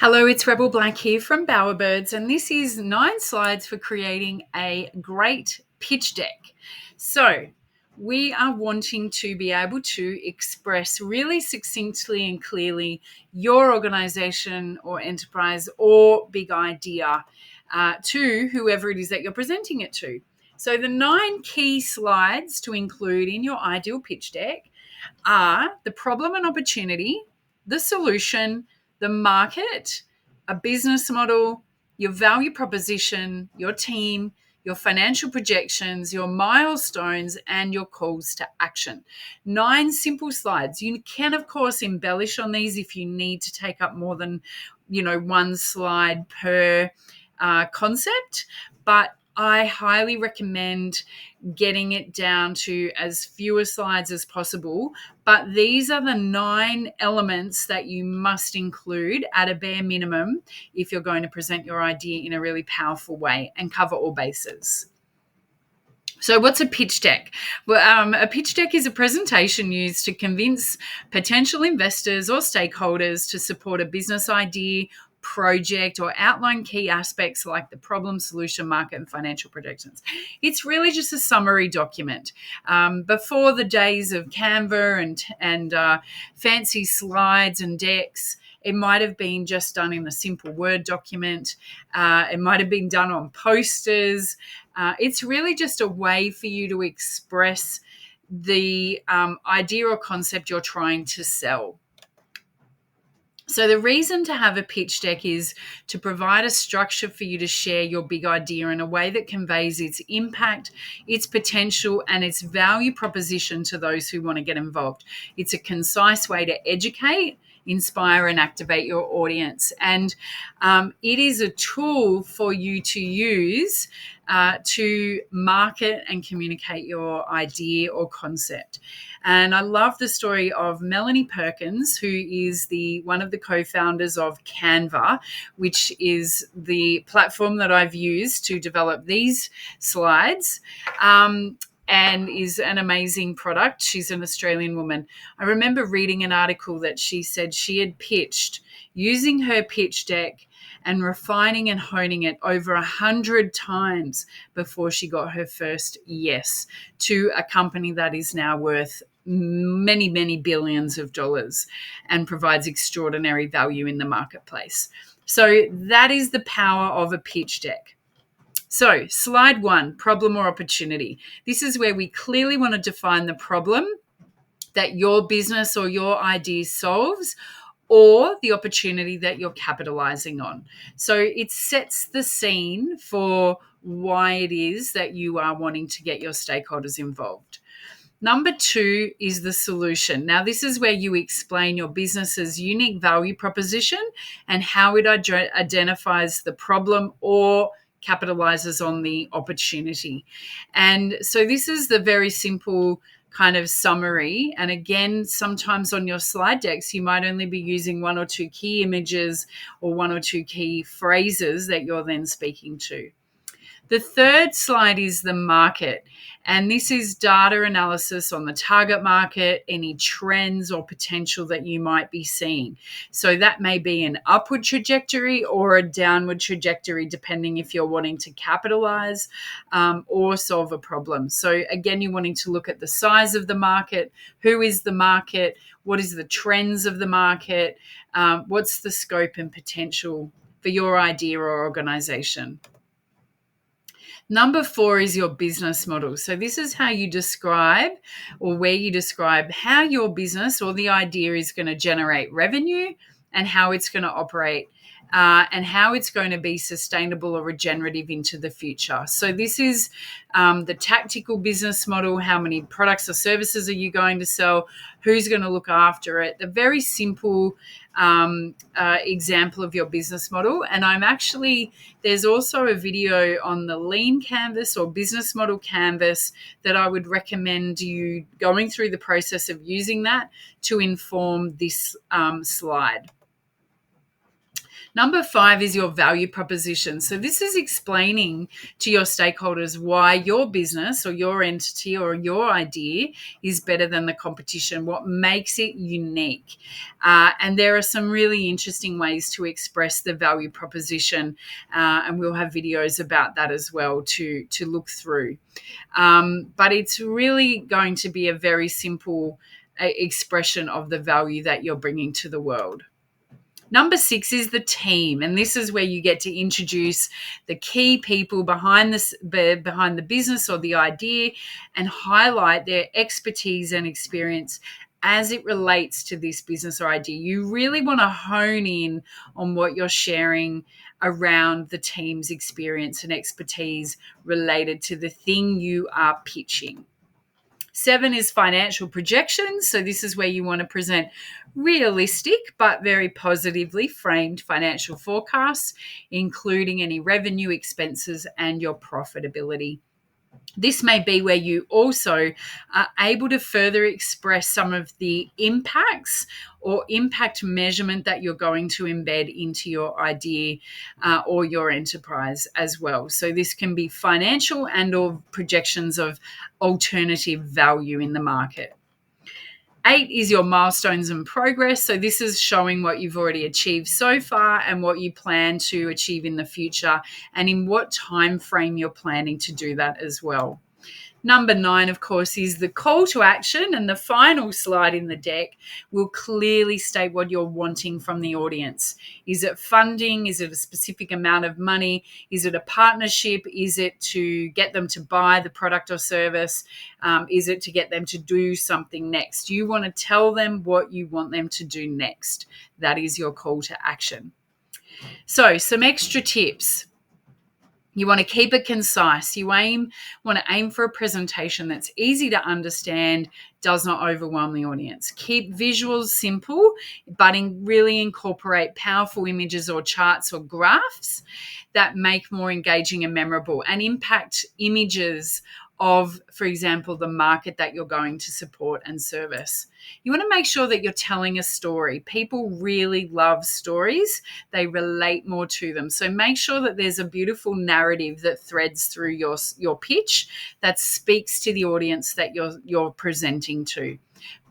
Hello, it's Rebel Black here from Bowerbirds, and this is 9 slides for creating a great pitch deck. So, we are wanting to be able to express really succinctly and clearly your organization or enterprise or big idea to whoever it is that you're presenting it to. So, the 9 key slides to include in your ideal pitch deck are the problem and opportunity, the solution, the market, a business model, your value proposition, your team, your financial projections, your milestones, and your calls to action. 9 simple slides. You can, of course, embellish on these if you need to take up more than, one slide per concept, but I highly recommend getting it down to as fewer slides as possible. But these are the 9 elements that you must include at a bare minimum if you're going to present your idea in a really powerful way and cover all bases. So what's a pitch deck? Well, a pitch deck is a presentation used to convince potential investors or stakeholders to support a business idea, project, or outline key aspects like the problem, solution, market, and financial projections. It's really just a summary document. Before the days of Canva and fancy slides and decks, it might have been just done in a simple Word document. It might have been done on posters. It's really just a way for you to express the idea or concept you're trying to sell. So the reason to have a pitch deck is to provide a structure for you to share your big idea in a way that conveys its impact, its potential, and its value proposition to those who want to get involved. It's a concise way to educate, inspire, and activate your audience. And it is a tool for you to use to market and communicate your idea or concept. And I love the story of Melanie Perkins, who is one of the co-founders of Canva, which is the platform that I've used to develop these slides. And is an amazing product. She's an Australian woman. I remember reading an article that she said she had pitched using her pitch deck and refining and honing it over 100 times before she got her first yes to a company that is now worth many, many billions of dollars and provides extraordinary value in the marketplace. So that is the power of a pitch deck. So slide 1, problem or opportunity. This is where we clearly want to define the problem that your business or your idea solves, or the opportunity that you're capitalizing on. So it sets the scene for why it is that you are wanting to get your stakeholders involved. Number 2 is the solution. Now, this is where you explain your business's unique value proposition and how it identifies the problem or capitalizes on the opportunity. And so this is the very simple kind of summary. And again, sometimes on your slide decks, you might only be using 1 or 2 key images or 1 or 2 key phrases that you're then speaking to. The third slide is the market, and this is data analysis on the target market, any trends or potential that you might be seeing. So that may be an upward trajectory or a downward trajectory, depending if you're wanting to capitalize or solve a problem. So again, you're wanting to look at the size of the market, who is the market, what is the trends of the market, what's the scope and potential for your idea or organization. Number 4 is your business model. So this is how you describe, or where you describe how your business or the idea is going to generate revenue and how it's going to operate and how it's going to be sustainable or regenerative into the future. So this is the tactical business model. How many products or services are you going to sell? Who's going to look after it? The very simple example of your business model. And there's also a video on the Lean Canvas or business model canvas that I would recommend you going through the process of using that to inform this slide. Number 5 is your value proposition. So this is explaining to your stakeholders why your business or your entity or your idea is better than the competition, what makes it unique. And there are some really interesting ways to express the value proposition, and we'll have videos about that as well to look through. But it's really going to be a very simple expression of the value that you're bringing to the world. Number 6 is the team, and this is where you get to introduce the key people behind the business or the idea and highlight their expertise and experience as it relates to this business or idea. You really want to hone in on what you're sharing around the team's experience and expertise related to the thing you are pitching. 7 is financial projections. So this is where you want to present realistic but very positively framed financial forecasts, including any revenue, expenses, and your profitability. This may be where you also are able to further express some of the impacts or impact measurement that you're going to embed into your idea or your enterprise as well. So this can be financial and or projections of alternative value in the market. 8 is your milestones and progress. So this is showing what you've already achieved so far and what you plan to achieve in the future and in what time frame you're planning to do that as well. Number 9, of course, is the call to action, and the final slide in the deck will clearly state what you're wanting from the audience. Is it funding? Is it a specific amount of money? Is it a partnership? Is it to get them to buy the product or service? Is it to get them to do something next? You want to tell them what you want them to do next. That is your call to action. So, some extra tips. You want to keep it concise. You want to aim for a presentation that's easy to understand, does not overwhelm the audience. Keep visuals simple, but really incorporate powerful images or charts or graphs that make more engaging and memorable, and impact images of, for example, the market that you're going to support and service. You want to make sure that you're telling a story. People really love stories. They relate more to them. So make sure that there's a beautiful narrative that threads through your pitch that speaks to the audience that you're presenting to.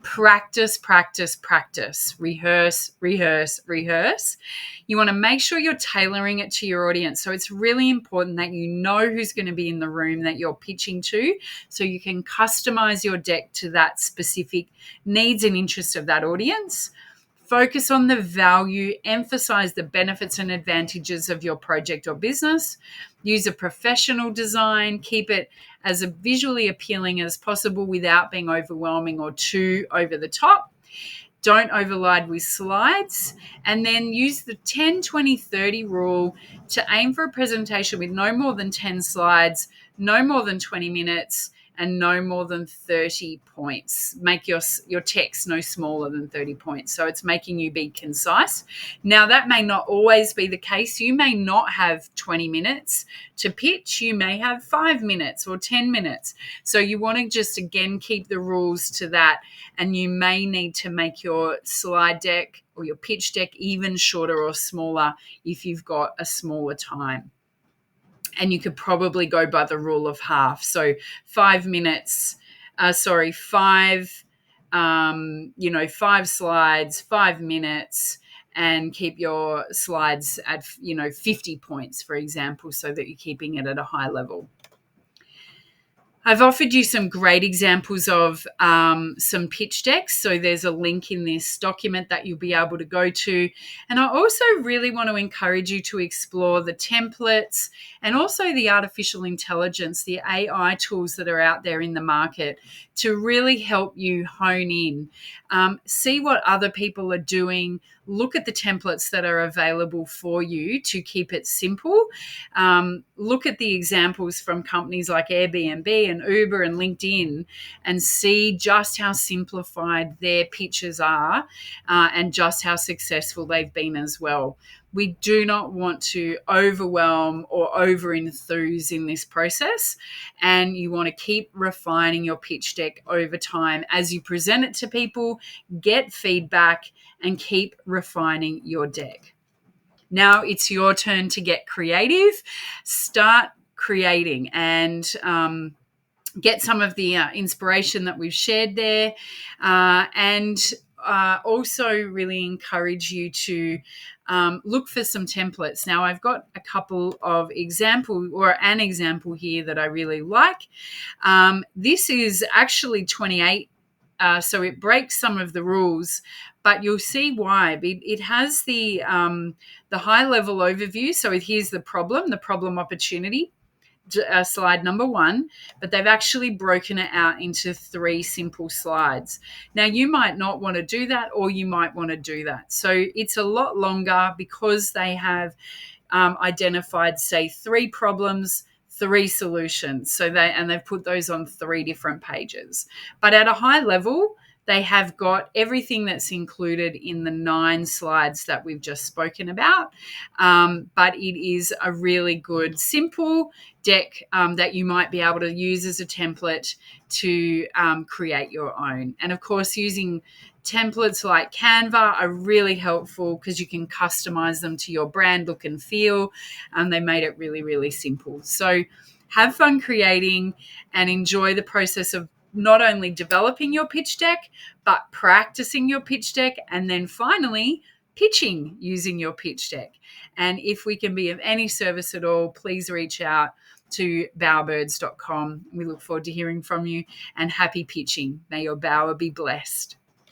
Practice, practice, practice. Rehearse, rehearse, rehearse. You want to make sure you're tailoring it to your audience. So it's really important that you know who's going to be in the room that you're pitching to, so you can customize your deck to that specific needs and interests of that audience. Focus on the value, emphasize the benefits and advantages of your project or business. Use a professional design, keep it as visually appealing as possible without being overwhelming or too over the top. Don't overload with slides. And then use the 10, 20, 30 rule to aim for a presentation with no more than 10 slides, no more than 20 minutes, and no more than 30 points. Make your text no smaller than 30 points. So it's making you be concise. Now, that may not always be the case. You may not have 20 minutes to pitch. You may have 5 minutes or 10 minutes. So you want to just, again, keep the rules to that. And you may need to make your slide deck or your pitch deck even shorter or smaller if you've got a smaller time. And you could probably go by the rule of half. So 5 minutes, 5 slides, 5 minutes, and keep your slides at, 50 points, for example, so that you're keeping it at a high level. I've offered you some great examples of some pitch decks. So there's a link in this document that you'll be able to go to. And I also really want to encourage you to explore the templates and also the artificial intelligence, the AI tools that are out there in the market to really help you hone in. See what other people are doing. Look at the templates that are available for you to keep it simple. Look at the examples from companies like Airbnb and Uber and LinkedIn and see just how simplified their pitches are and just how successful they've been as well. We do not want to overwhelm or over-enthuse in this process, and you want to keep refining your pitch deck over time as you present it to people, get feedback, and keep refining your deck. Now it's your turn to get creative. Start creating and get some of the inspiration that we've shared there, and also really encourage you to look for some templates. Now, I've got a couple of an example here that I really like. This is actually 28, so it breaks some of the rules, but you'll see why. It has the high level overview. So here's the problem opportunity, slide number 1, but they've actually broken it out into 3 simple slides. Now, you might not want to do that, or you might want to do that. So it's a lot longer because they have identified, say, 3 problems, 3 solutions. So they've put those on 3 different pages. But at a high level, they have got everything that's included in the 9 slides that we've just spoken about. But it is a really good, simple deck that you might be able to use as a template to create your own. And of course, using templates like Canva are really helpful because you can customize them to your brand look and feel. And they made it really, really simple. So have fun creating and enjoy the process of not only developing your pitch deck, but practicing your pitch deck, and then finally pitching using your pitch deck. And if we can be of any service at all, please reach out to bowerbirds.com. We look forward to hearing from you, and happy pitching. May your bower be blessed.